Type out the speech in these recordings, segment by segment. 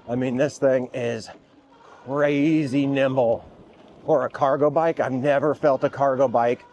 I mean, this thing is crazy nimble for a cargo bike. I've never felt a cargo bike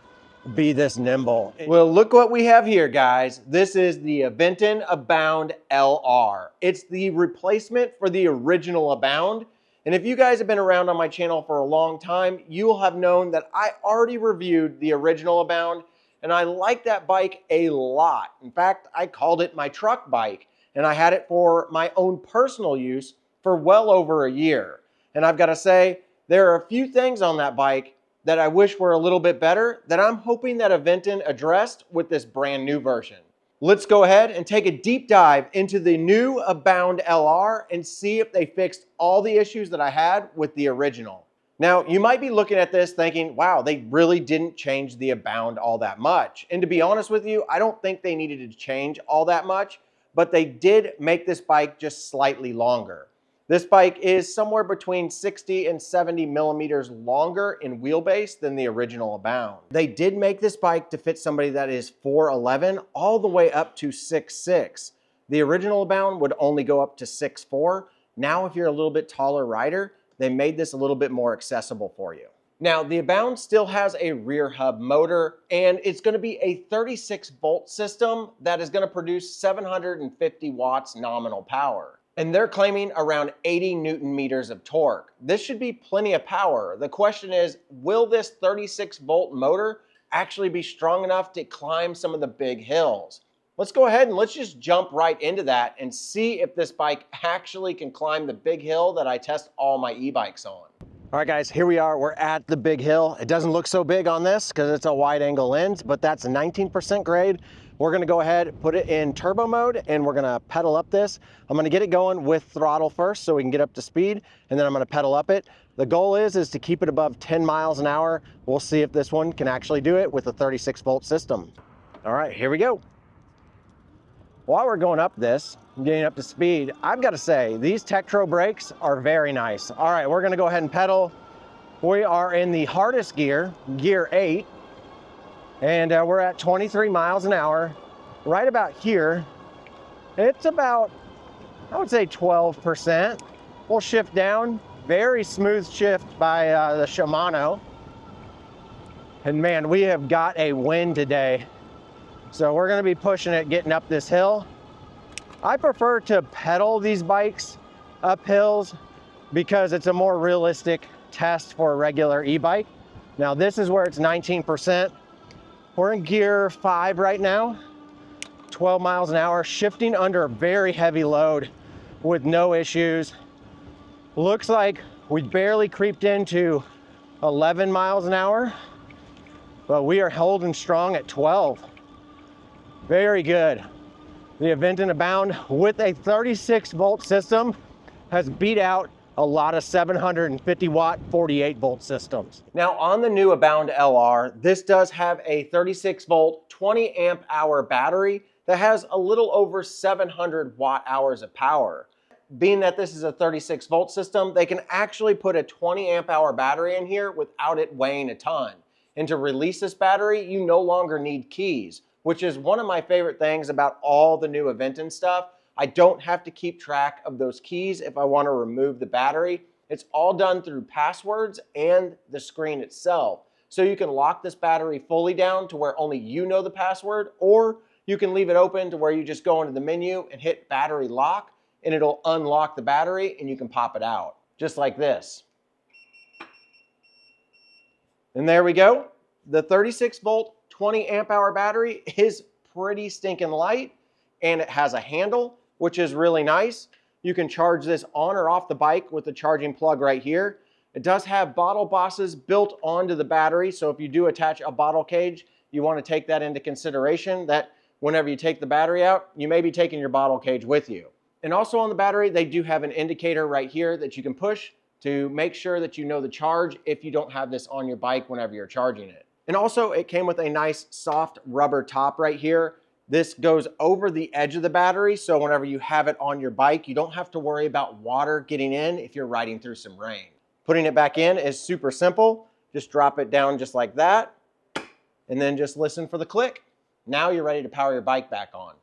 be this nimble. Well, look what we have here, guys. This is the Aventon Abound LR. It's the replacement for the original Abound. And if you guys have been around on my channel for a long time, you will have known that I already reviewed the original Abound, and I like that bike a lot. In fact, I called it my truck bike, and I had it for my own personal use for well over a year. And I've got to say, there are a few things on that bike that I wish were a little bit better that I'm hoping that Aventon addressed with this brand new version. Let's go ahead and take a deep dive into the new Abound LR and see if they fixed all the issues that I had with the original. Now, you might be looking at this thinking, wow, they really didn't change the Abound all that much. And to be honest with you, I don't think they needed to change all that much, but they did make this bike just slightly longer. This bike is somewhere between 60 and 70 millimeters longer in wheelbase than the original Abound. They did make this bike to fit somebody that is 4'11" all the way up to 6'6". The original Abound would only go up to 6'4". Now, if you're a little bit taller rider, they made this a little bit more accessible for you. Now, the Abound still has a rear hub motor, and it's going to be a 36-volt system that is going to produce 750 watts nominal power. And they're claiming around 80 Newton meters of torque. This should be plenty of power. The question is, will this 36-volt motor actually be strong enough to climb some of the big hills? Let's go ahead and let's just jump right into that and see if this bike actually can climb the big hill that I test all my e-bikes on. All right, guys, here we are. We're at the big hill. It doesn't look so big on this because it's a wide angle lens, but that's a 19% grade. We're gonna go ahead, put it in turbo mode, and we're gonna pedal up this. I'm gonna get it going with throttle first so we can get up to speed, and then I'm gonna pedal up it. The goal is to keep it above 10 miles an hour. We'll see if this one can actually do it with a 36-volt system. All right, here we go. While we're going up this, getting up to speed, I've got to say, these Tektro brakes are very nice. All right, we're gonna go ahead and pedal. We are in the hardest gear, gear 8, and we're at 23 miles an hour. Right about here, it's about, I would say 12%. We'll shift down, very smooth shift by the Shimano. And man, we have got a wind today. So we're gonna be pushing it, getting up this hill. I prefer to pedal these bikes up hills because it's a more realistic test for a regular e-bike. Now this is where it's 19%. We're in gear 5 right now, 12 miles an hour, shifting under a very heavy load with no issues. Looks like we barely creeped into 11 miles an hour, but we are holding strong at 12. Very good. The Aventon Abound with a 36-volt system has beat out a lot of 750 watt 48-volt systems. Now on the new Abound LR, this does have a 36-volt 20 amp hour battery that has a little over 700 watt hours of power. Being that this is a 36-volt system, they can actually put a 20 amp hour battery in here without it weighing a ton. And to release this battery, you no longer need keys, which is one of my favorite things about all the new Aventon stuff. I don't have to keep track of those keys if I want to remove the battery. It's all done through passwords and the screen itself. So you can lock this battery fully down to where only you know the password, or you can leave it open to where you just go into the menu and hit battery lock, and it'll unlock the battery and you can pop it out, just like this. And there we go. The 36-volt 20 amp hour battery is pretty stinking light, and it has a handle, which is really nice. You can charge this on or off the bike with the charging plug right here. It does have bottle bosses built onto the battery, so if you do attach a bottle cage, you want to take that into consideration, that whenever you take the battery out, you may be taking your bottle cage with you. And also on the battery, they do have an indicator right here that you can push to make sure that you know the charge if you don't have this on your bike whenever you're charging it. And also it came with a nice soft rubber top right here. This goes over the edge of the battery, so whenever you have it on your bike, you don't have to worry about water getting in if you're riding through some rain. Putting it back in is super simple. Just drop it down just like that, and then just listen for the click. Now you're ready to power your bike back on.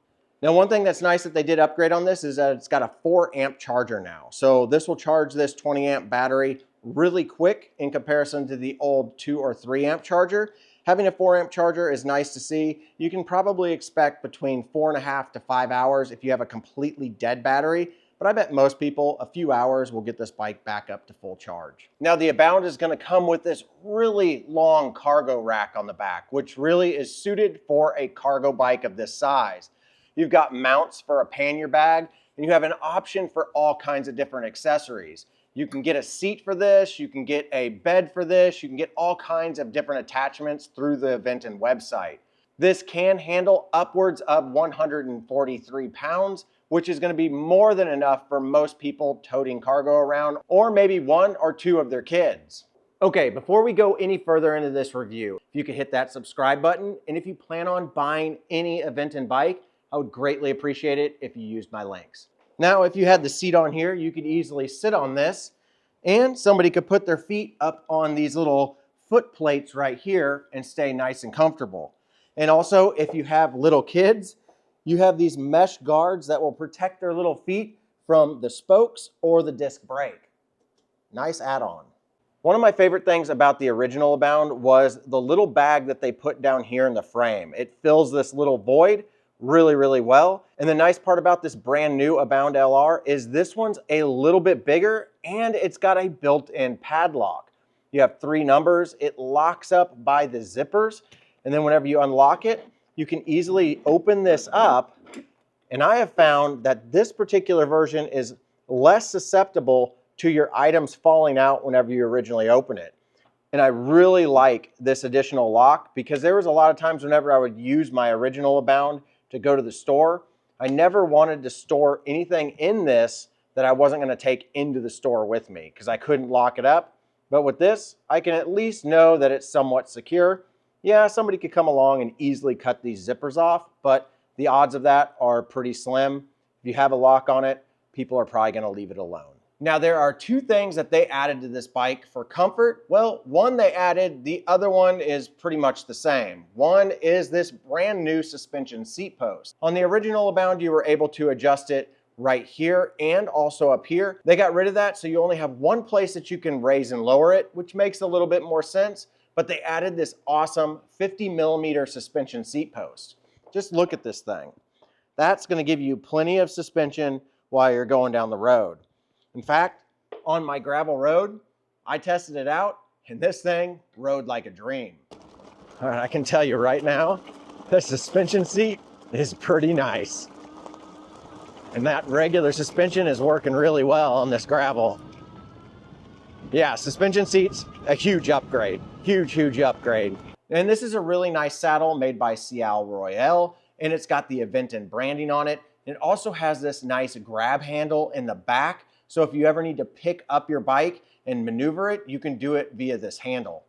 Now, one thing that's nice that they did upgrade on this is that it's got a 4 amp charger now. So this will charge this 20 amp battery really quick in comparison to the old 2 or 3 amp charger. Having a 4 amp charger is nice to see. You can probably expect between 4.5 to 5 hours if you have a completely dead battery, but I bet most people a few hours will get this bike back up to full charge. Now, the Abound is going to come with this really long cargo rack on the back, which really is suited for a cargo bike of this size. You've got mounts for a pannier bag, and you have an option for all kinds of different accessories. You can get a seat for this, you can get a bed for this, you can get all kinds of different attachments through the Aventon website. This can handle upwards of 143 pounds, which is going to be more than enough for most people toting cargo around, or maybe 1 or 2 of their kids. Okay, before we go any further into this review, if you could hit that subscribe button, and if you plan on buying any Aventon bike, I would greatly appreciate it if you used my links. Now, if you had the seat on here, you could easily sit on this, and somebody could put their feet up on these little foot plates right here and stay nice and comfortable. And also, if you have little kids, you have these mesh guards that will protect their little feet from the spokes or the disc brake. Nice add-on. One of my favorite things about the original Abound was the little bag that they put down here in the frame. It fills this little void really well. And the nice part about this brand new Abound LR is this one's a little bit bigger and it's got a built-in padlock. You have 3 numbers. It locks up by the zippers. And then whenever you unlock it, you can easily open this up. And I have found that this particular version is less susceptible to your items falling out whenever you originally open it. And I really like this additional lock because there was a lot of times whenever I would use my original Abound to go to the store, I never wanted to store anything in this that I wasn't going to take into the store with me because I couldn't lock it up. But with this, I can at least know that it's somewhat secure. Yeah, somebody could come along and easily cut these zippers off, but the odds of that are pretty slim. If you have a lock on it, people are probably going to leave it alone. Now, there are 2 things that they added to this bike for comfort. Well, one they added, the other one is pretty much the same. One is this brand new suspension seat post. On the original Abound, you were able to adjust it right here and also up here. They got rid of that, so you only have one place that you can raise and lower it, which makes a little bit more sense, but they added this awesome 50mm suspension seat post. Just look at this thing. That's going to give you plenty of suspension while you're going down the road. In fact, on my gravel road, I tested it out and this thing rode like a dream. All right, I can tell you right now, the suspension seat is pretty nice. And that regular suspension is working really well on this gravel. Yeah, suspension seat's a huge upgrade, huge upgrade. And this is a really nice saddle made by Cial Royale, and it's got the Aventon branding on it. It also has this nice grab handle in the back. So if you ever need to pick up your bike and maneuver it, you can do it via this handle.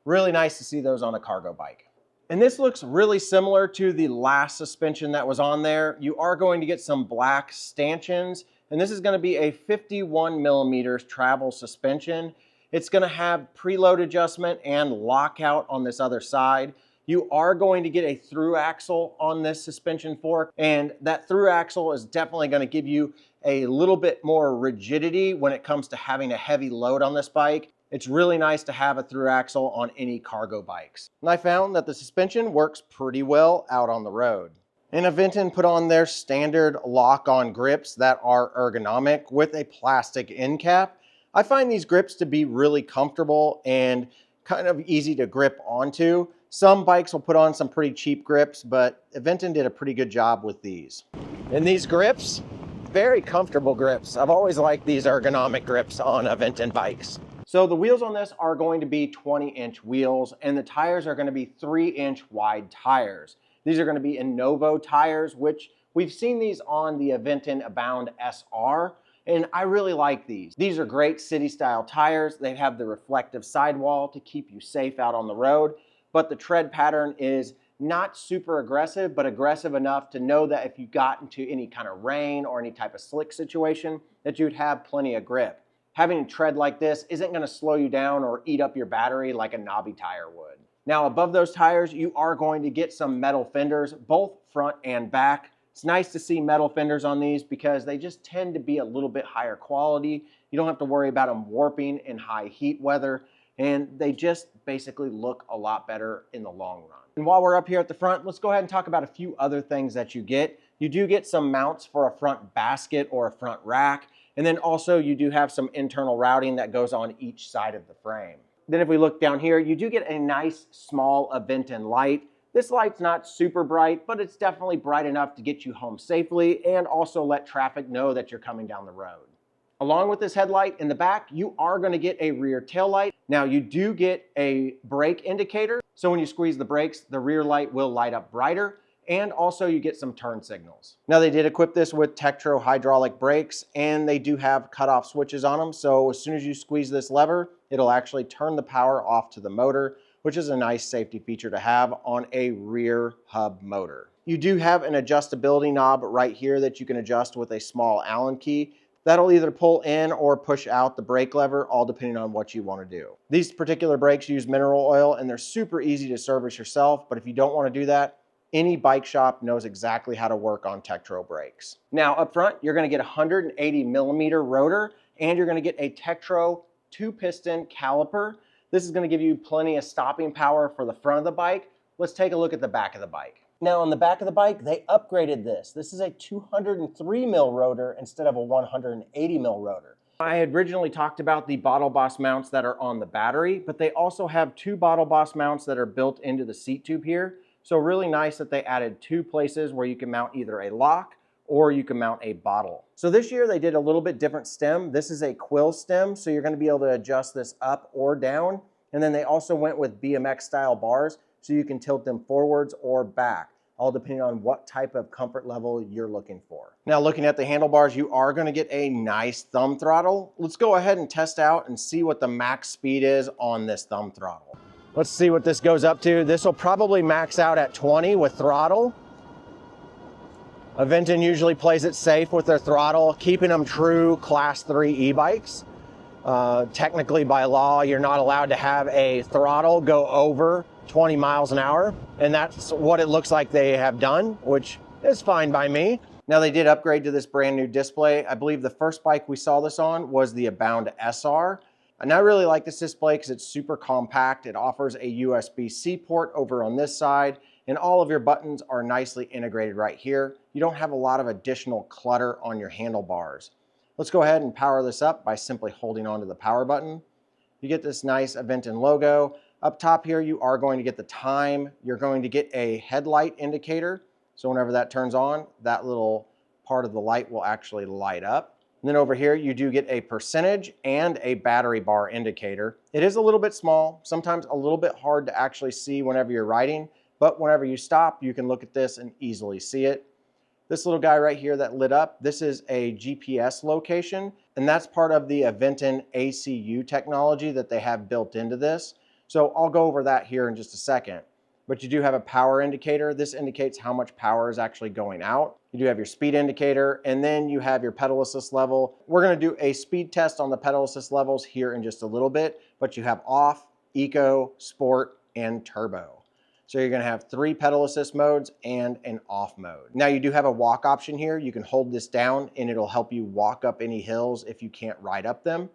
Really nice to see those on a cargo bike. And this looks really similar to the last suspension that was on there. You are going to get some black stanchions, and this is going to be a 51mm travel suspension. It's going to have preload adjustment and lockout on this other side. You are going to get a through axle on this suspension fork, and that through axle is definitely going to give you a little bit more rigidity when it comes to having a heavy load on this bike. It's really nice to have a through axle on any cargo bikes. And I found that the suspension works pretty well out on the road. And Aventon put on their standard lock-on grips that are ergonomic with a plastic end cap. I find these grips to be really comfortable and kind of easy to grip onto. Some bikes will put on some pretty cheap grips, but Aventon did a pretty good job with these. And these grips, very comfortable grips. I've always liked these ergonomic grips on Aventon bikes. So the wheels on this are going to be 20-inch wheels, and the tires are going to be 3-inch wide tires. These are going to be eMoto tires, which we've seen these on the Aventon Abound SR, and I really like these. These are great city-style tires. They have the reflective sidewall to keep you safe out on the road, but the tread pattern is not super aggressive, but aggressive enough to know that if you got into any kind of rain or any type of slick situation, that you'd have plenty of grip. Having a tread like this isn't going to slow you down or eat up your battery like a knobby tire would. Now, above those tires, you are going to get some metal fenders, both front and back. It's nice to see metal fenders on these because they just tend to be a little bit higher quality. You don't have to worry about them warping in high heat weather, and they just basically look a lot better in the long run. And while we're up here at the front, let's go ahead and talk about a few other things that you get. You do get some mounts for a front basket or a front rack, and then also you do have some internal routing that goes on each side of the frame. Then if we look down here, you do get a nice small Aventon light. This light's not super bright, but it's definitely bright enough to get you home safely and also let traffic know that you're coming down the road. Along with this headlight in the back, you are going to get a rear tail light. Now you do get a brake indicator, so when you squeeze the brakes, the rear light will light up brighter, and also you get some turn signals. Now they did equip this with Tektro hydraulic brakes, and they do have cutoff switches on them, so as soon as you squeeze this lever, it'll actually turn the power off to the motor, which is a nice safety feature to have on a rear hub motor. You do have an adjustability knob right here that you can adjust with a small Allen key. That'll either pull in or push out the brake lever, all depending on what you want to do. These particular brakes use mineral oil and they're super easy to service yourself, but if you don't want to do that, any bike shop knows exactly how to work on Tektro brakes. Now up front, you're going to get a 180 millimeter rotor and you're going to get a Tektro 2-piston caliper. This is going to give you plenty of stopping power for the front of the bike. Let's take a look at the back of the bike. Now on the back of the bike, they upgraded this. This is a 203 mil rotor instead of a 180 mil rotor. I had originally talked about the Bottle Boss mounts that are on the battery, but they also have 2 Bottle Boss mounts that are built into the seat tube here. So really nice that they added 2 places where you can mount either a lock or you can mount a bottle. So this year they did a little bit different stem. This is a quill stem, so you're going to be able to adjust this up or down. And then they also went with BMX style bars, so you can tilt them forwards or back, all depending on what type of comfort level you're looking for. Now looking at the handlebars, you are going to get a nice thumb throttle. Let's go ahead and test out and see what the max speed is on this thumb throttle. Let's see what this goes up to. This will probably max out at 20 with throttle. Aventon usually plays it safe with their throttle, keeping them true Class 3 e-bikes. Technically by law, you're not allowed to have a throttle go over 20 miles an hour. And that's what it looks like they have done, which is fine by me. Now they did upgrade to this brand new display. I believe the first bike we saw this on was the Abound SR. And I really like this display because it's super compact. It offers a USB-C port over on this side, and all of your buttons are nicely integrated right here. You don't have a lot of additional clutter on your handlebars. Let's go ahead and power this up by simply holding onto the power button. You get this nice Aventon logo. Up top here, you are going to get the time. You're going to get a headlight indicator. So whenever that turns on, that little part of the light will actually light up. And then over here, you do get a percentage and a battery bar indicator. It is a little bit small, sometimes a little bit hard to actually see whenever you're riding, but whenever you stop, you can look at this and easily see it. This little guy right here that lit up, this is a GPS location, and that's part of the Aventon ACU technology that they have built into this. So I'll go over that here in just a second. But you do have a power indicator. This indicates how much power is actually going out. You do have your speed indicator, and then you have your pedal assist level. We're going to do a speed test on the pedal assist levels here in just a little bit, but you have off, eco, sport, and turbo. So you're going to have 3 pedal assist modes and an off mode. Now you do have a walk option here. You can hold this down and it'll help you walk up any hills if you can't ride up them.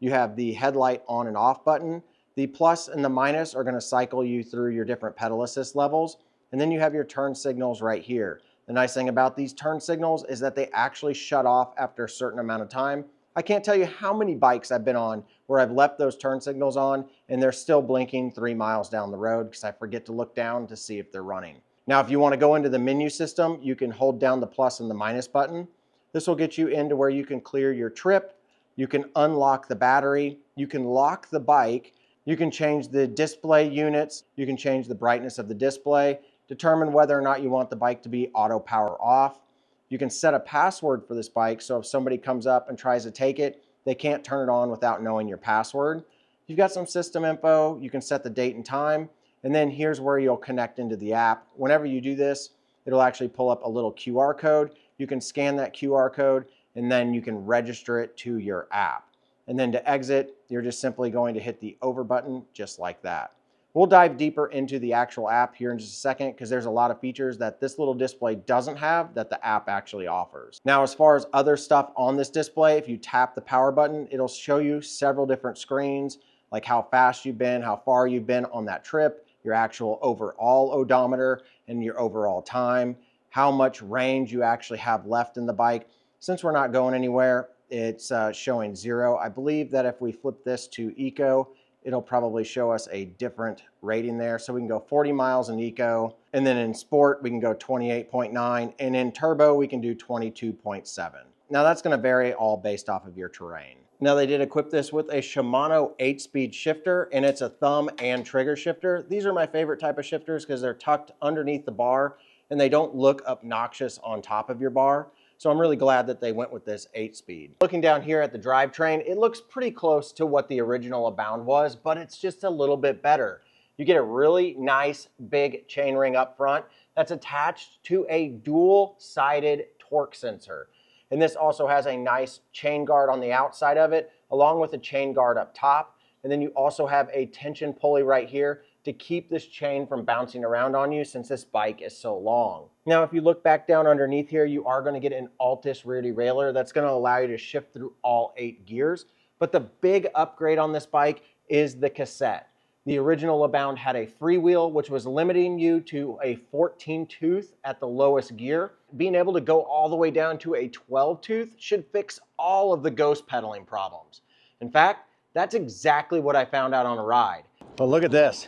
You have the headlight on and off button. The plus and the minus are going to cycle you through your different pedal assist levels. And then you have your turn signals right here. The nice thing about these turn signals is that they actually shut off after a certain amount of time. I can't tell you how many bikes I've been on where I've left those turn signals on and they're still blinking 3 miles down the road because I forget to look down to see if they're running. Now, if you want to go into the menu system, you can hold down the plus and the minus button. This will get you into where you can clear your trip. You can unlock the battery. You can lock the bike. You can change the display units. You can change the brightness of the display, determine whether or not you want the bike to be auto power off. You can set a password for this bike, so if somebody comes up and tries to take it, they can't turn it on without knowing your password. You've got some system info. You can set the date and time, and then here's where you'll connect into the app. Whenever you do this, it'll actually pull up a little QR code. You can scan that QR code, and then you can register it to your app. And then to exit, you're just simply going to hit the over button just like that. We'll dive deeper into the actual app here in just a second because there's a lot of features that this little display doesn't have that the app actually offers. Now, as far as other stuff on this display, if you tap the power button, it'll show you several different screens, like how fast you've been, how far you've been on that trip, your actual overall odometer and your overall time, how much range you actually have left in the bike. Since we're not going anywhere, it's showing 0. I believe that if we flip this to Eco, it'll probably show us a different rating there. So we can go 40 miles in Eco, and then in Sport, we can go 28.9, and in Turbo, we can do 22.7. Now that's gonna vary all based off of your terrain. Now they did equip this with a Shimano 8-speed shifter, and it's a thumb and trigger shifter. These are my favorite type of shifters because they're tucked underneath the bar, and they don't look obnoxious on top of your bar. So I'm really glad that they went with this 8-speed. Looking down here at the drivetrain, it looks pretty close to what the original Abound was, but it's just a little bit better. You get a really nice big chainring up front that's attached to a dual-sided torque sensor. And this also has a nice chain guard on the outside of it, along with a chain guard up top. And then you also have a tension pulley right here to keep this chain from bouncing around on you since this bike is so long. Now, if you look back down underneath here, you are going to get an Altus rear derailleur that's going to allow you to shift through all 8 gears. But the big upgrade on this bike is the cassette. The original Abound had a freewheel, which was limiting you to a 14 tooth at the lowest gear. Being able to go all the way down to a 12 tooth should fix all of the ghost pedaling problems. In fact, that's exactly what I found out on a ride. But look at this.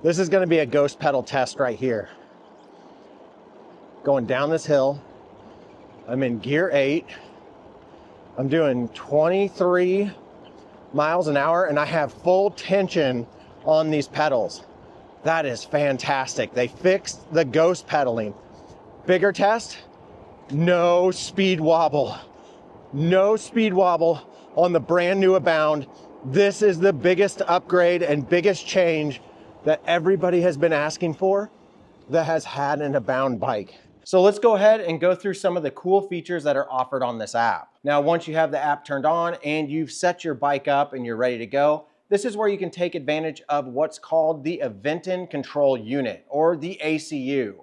This is going to be a ghost pedal test right here. Going down this hill. I'm in gear 8. I'm doing 23 miles an hour and I have full tension on these pedals. That is fantastic. They fixed the ghost pedaling. Bigger test, no speed wobble. No speed wobble on the brand new Abound. This is the biggest upgrade and biggest change that everybody has been asking for that has had an Abound bike. So let's go ahead and go through some of the cool features that are offered on this app. Now, once you have the app turned on and you've set your bike up and you're ready to go, this is where you can take advantage of what's called the Aventon Control Unit, or the ACU.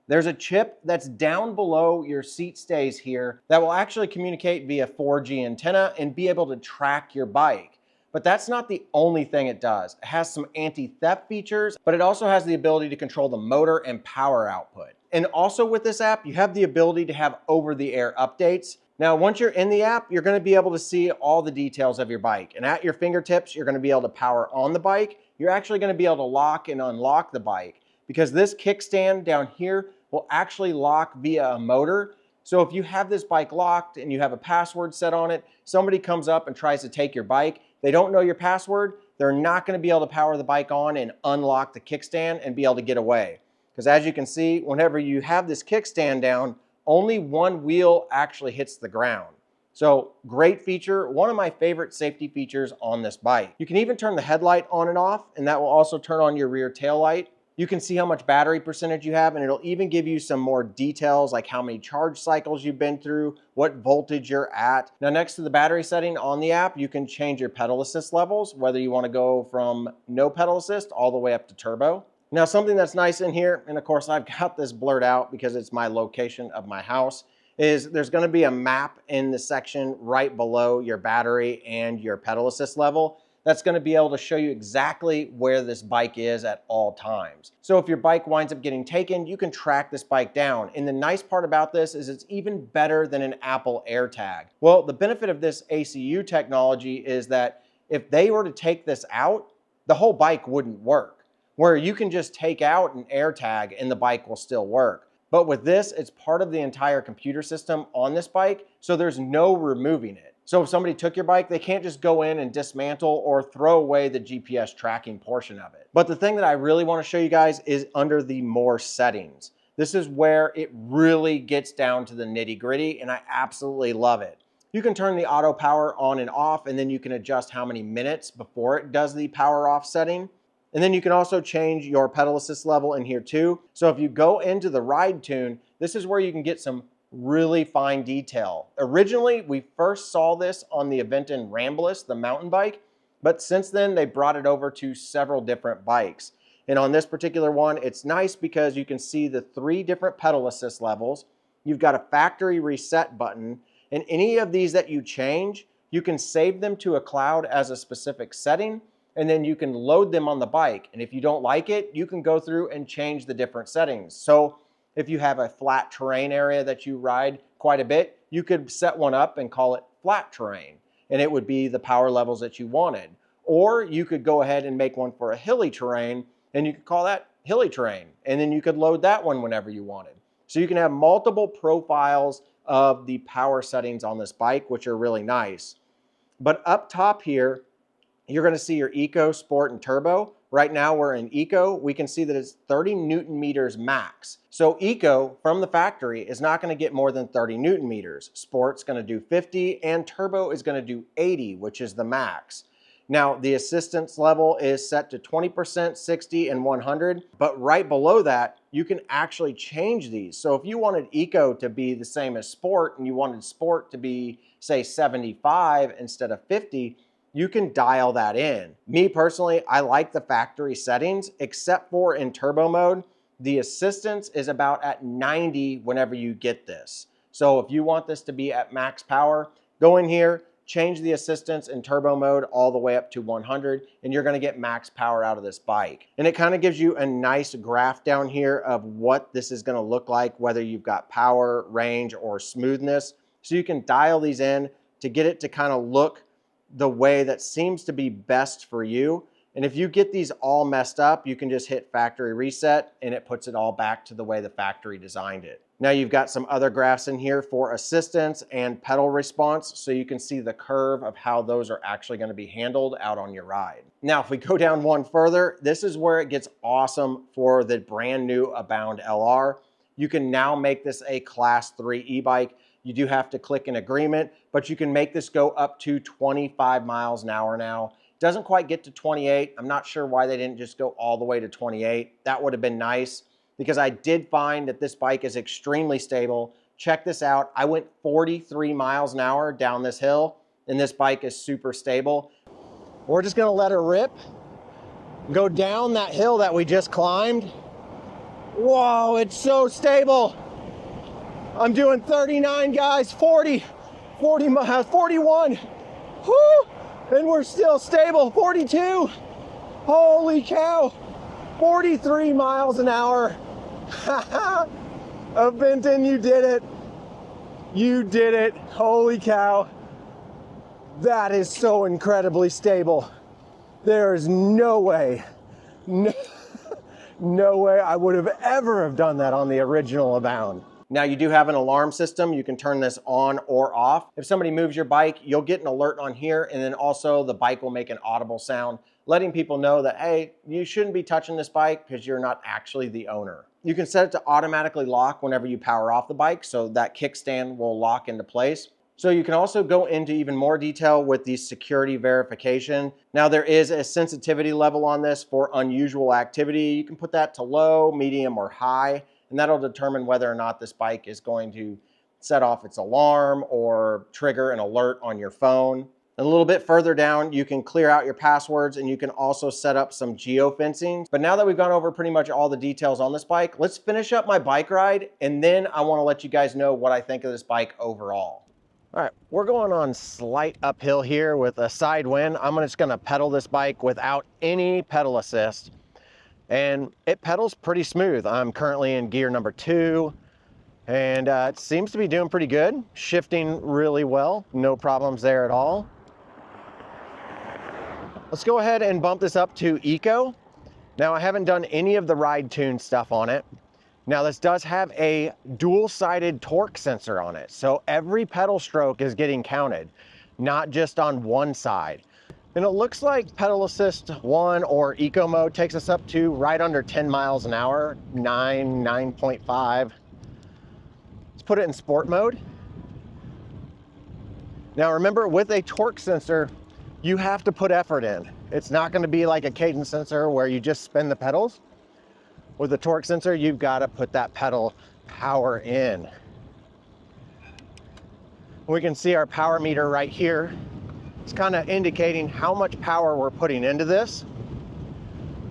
There's a chip that's down below your seat stays here that will actually communicate via 4G antenna and be able to track your bike. But that's not the only thing it does. It has some anti-theft features, but it also has the ability to control the motor and power output. And also with this app, you have the ability to have over-the-air updates. Now, once you're in the app, you're gonna be able to see all the details of your bike. And at your fingertips, you're gonna be able to power on the bike. You're actually gonna be able to lock and unlock the bike because this kickstand down here will actually lock via a motor. So if you have this bike locked and you have a password set on it, somebody comes up and tries to take your bike, they don't know your password, they're not gonna be able to power the bike on and unlock the kickstand and be able to get away. Because as you can see, whenever you have this kickstand down, only one wheel actually hits the ground. So great feature, one of my favorite safety features on this bike. You can even turn the headlight on and off, and that will also turn on your rear tail light. You can see how much battery percentage you have, and it'll even give you some more details like how many charge cycles you've been through, what voltage you're at. Now, next to the battery setting on the app, you can change your pedal assist levels, whether you want to go from no pedal assist all the way up to turbo. Now, something that's nice in here, and of course I've got this blurred out because it's my location of my house, is there's going to be a map in the section right below your battery and your pedal assist level that's going to be able to show you exactly where this bike is at all times. So if your bike winds up getting taken, you can track this bike down. And the nice part about this is it's even better than an Apple AirTag. Well, the benefit of this ACU technology is that if they were to take this out, the whole bike wouldn't work. Where you can just take out an AirTag and the bike will still work. But with this, it's part of the entire computer system on this bike, so there's no removing it. So if somebody took your bike, they can't just go in and dismantle or throw away the GPS tracking portion of it. But the thing that I really want to show you guys is under the more settings. This is where it really gets down to the nitty-gritty, and I absolutely love it. You can turn the auto power on and off, and then you can adjust how many minutes before it does the power off setting. And then you can also change your pedal assist level in here too. So if you go into the ride tune, this is where you can get some really fine detail. Originally, we first saw this on the Aventon Ramblis, the mountain bike, but since then they brought it over to several different bikes. And on this particular one, it's nice because you can see the 3 different pedal assist levels. You've got a factory reset button, and any of these that you change, you can save them to a cloud as a specific setting, and then you can load them on the bike. And if you don't like it, you can go through and change the different settings. So if you have a flat terrain area that you ride quite a bit, you could set one up and call it flat terrain, and it would be the power levels that you wanted. Or you could go ahead and make one for a hilly terrain, and you could call that hilly terrain, and then you could load that one whenever you wanted. So you can have multiple profiles of the power settings on this bike, which are really nice. But up top here, you're going to see your Eco, Sport, and Turbo. Right now we're in Eco. We can see that it's 30 Newton meters max. So Eco from the factory is not going to get more than 30 Newton meters. Sport's going to do 50, and Turbo is going to do 80, which is the max. Now, the assistance level is set to 20%, 60, and 100, but right below that, you can actually change these. So if you wanted Eco to be the same as Sport, and you wanted Sport to be, say, 75 instead of 50, you can dial that in. Me personally, I like the factory settings, except for in turbo mode, the assistance is about at 90 whenever you get this. So if you want this to be at max power, go in here, change the assistance in turbo mode all the way up to 100, and you're gonna get max power out of this bike. And it kind of gives you a nice graph down here of what this is gonna look like, whether you've got power, range, or smoothness. So you can dial these in to get it to kind of look the way that seems to be best for you. And if you get these all messed up, you can just hit factory reset and it puts it all back to the way the factory designed it. Now you've got some other graphs in here for assistance and pedal response, so you can see the curve of how those are actually going to be handled out on your ride. Now, if we go down one further, this is where it gets awesome for the brand new Abound LR. You can now make this a class 3 e-bike. You do have to click an agreement, but you can make this go up to 25 miles an hour now. Doesn't quite get to 28. I'm not sure why they didn't just go all the way to 28. That would have been nice, because I did find that this bike is extremely stable. Check this out. I went 43 miles an hour down this hill, and this bike is super stable. We're just gonna let her rip, go down that hill that we just climbed. Whoa, it's so stable. I'm doing 39, guys, 40 miles, 41. Whoo! And we're still stable, 42. Holy cow, 43 miles an hour. Aventon, you did it. You did it. Holy cow. That is so incredibly stable. There is no way, no way I would have ever have done that on the original Abound. Now you do have an alarm system. You can turn this on or off. If somebody moves your bike, you'll get an alert on here, and then also the bike will make an audible sound, letting people know that, hey, you shouldn't be touching this bike because you're not actually the owner. You can set it to automatically lock whenever you power off the bike, so that kickstand will lock into place. So you can also go into even more detail with the security verification. Now there is a sensitivity level on this for unusual activity. You can put that to low, medium, or high, and that'll determine whether or not this bike is going to set off its alarm or trigger an alert on your phone. And a little bit further down, you can clear out your passwords, and you can also set up some geofencing. But now that we've gone over pretty much all the details on this bike, let's finish up my bike ride, and then I want to let you guys know what I think of this bike overall. All right, we're going on slight uphill here with a side wind. I'm just gonna pedal this bike without any pedal assist, and it pedals pretty smooth. I'm currently in gear number 2, and it seems to be doing pretty good. Shifting really well, no problems there at all. Let's go ahead and bump this up to Eco. Now, I haven't done any of the ride tune stuff on it. Now, this does have a dual-sided torque sensor on it, so every pedal stroke is getting counted, not just on one side. And it looks like pedal assist 1 or eco mode takes us up to right under 10 miles an hour, 9.5. Let's put it in sport mode. Now remember, with a torque sensor, you have to put effort in. It's not going to be like a cadence sensor where you just spin the pedals. With a torque sensor, you've got to put that pedal power in. We can see our power meter right here. It's kind of indicating how much power we're putting into this.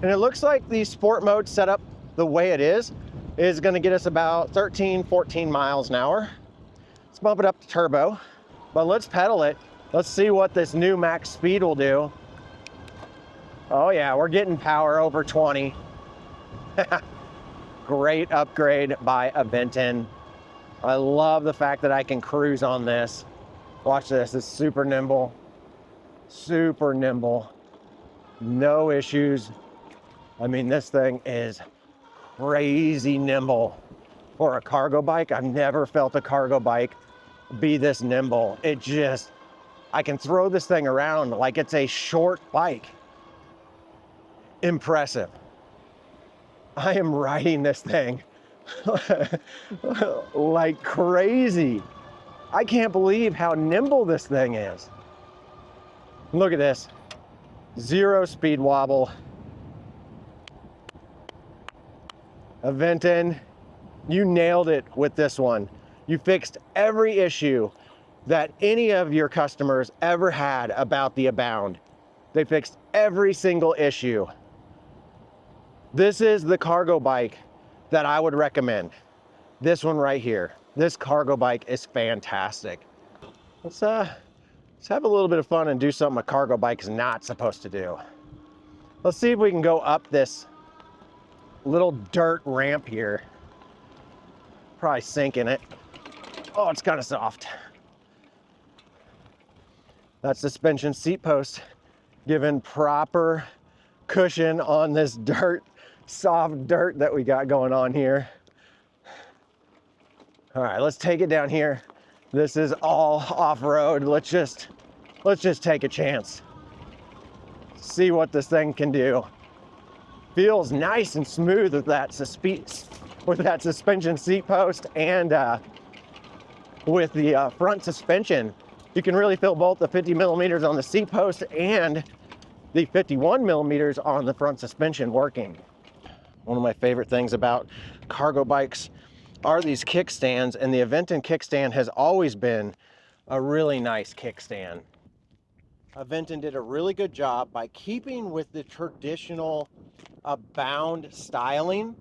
And it looks like the sport mode set up the way it is gonna get us about 13, 14 miles an hour. Let's bump it up to turbo, but let's pedal it. Let's see what this new max speed will do. Oh yeah, we're getting power over 20. Great upgrade by Aventon. I love the fact that I can cruise on this. Watch this, it's super nimble. Super nimble. No issues. I mean, this thing is crazy nimble. For a cargo bike, I've never felt a cargo bike be this nimble. It just, I can throw this thing around like it's a short bike. Impressive. I am riding this thing like crazy. I can't believe how nimble this thing is. Look at this. Zero speed wobble. Aventon, you nailed it with this one. You fixed every issue that any of your customers ever had about the Abound. They fixed every single issue. This is the cargo bike that I would recommend. This one right here. This cargo bike is fantastic. Let's have a little bit of fun and do something a cargo bike is not supposed to do. Let's see if we can go up this little dirt ramp here. Probably sink in it. Oh, it's kind of soft. That suspension seat post giving proper cushion on this dirt, soft dirt that we got going on here. All right, let's take it down here. This is all off-road. Let's just take a chance. See what this thing can do. Feels nice and smooth with that suspension seat post and with the front suspension. You can really feel both the 50 millimeters on the seat post and the 51 millimeters on the front suspension working. One of my favorite things about cargo bikes are these kickstands, and the Aventon kickstand has always been a really nice kickstand. Aventon did a really good job by keeping with the traditional Abound styling,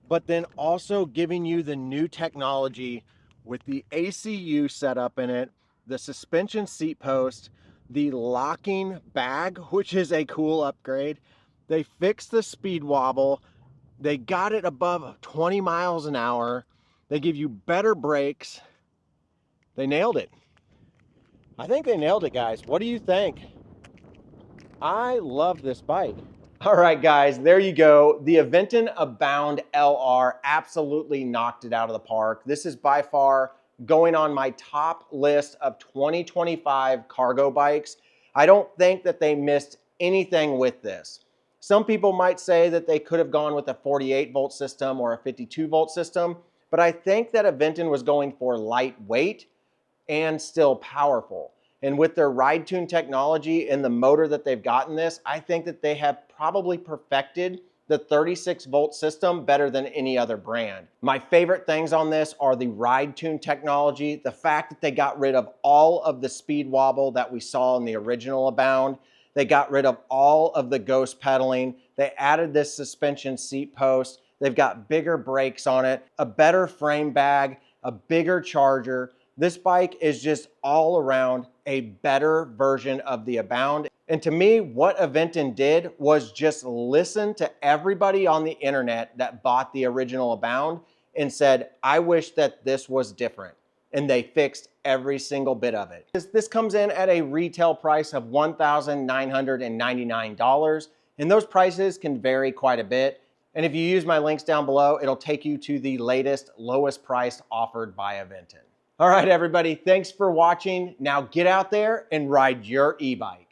but then also giving you the new technology with the ACU setup in it, the suspension seat post, the locking bag, which is a cool upgrade. They fixed the speed wobble. They got it above 20 miles an hour. They give you better brakes. They nailed it. I think they nailed it, guys. What do you think? I love this bike. All right, guys, there you go. The Aventon Abound LR absolutely knocked it out of the park. This is by far going on my top list of 2025 cargo bikes. I don't think that they missed anything with this. Some people might say that they could have gone with a 48 volt system or a 52 volt system, but I think that Aventon was going for lightweight and still powerful. And with their ride tune technology and the motor that they've gotten this, I think that they have probably perfected the 36 volt system better than any other brand. My favorite things on this are the ride tune technology, the fact that they got rid of all of the speed wobble that we saw in the original Abound. They got rid of all of the ghost pedaling. They added this suspension seat post. They've got bigger brakes on it, a better frame bag, a bigger charger. This bike is just all around a better version of the Abound. And to me, what Aventon did was just listen to everybody on the internet that bought the original Abound and said, I wish that this was different. And they fixed every single bit of it. This comes in at a retail price of $1,999. And those prices can vary quite a bit. And if you use my links down below, it'll take you to the latest, lowest price offered by Aventon. All right, everybody, thanks for watching. Now get out there and ride your e-bike.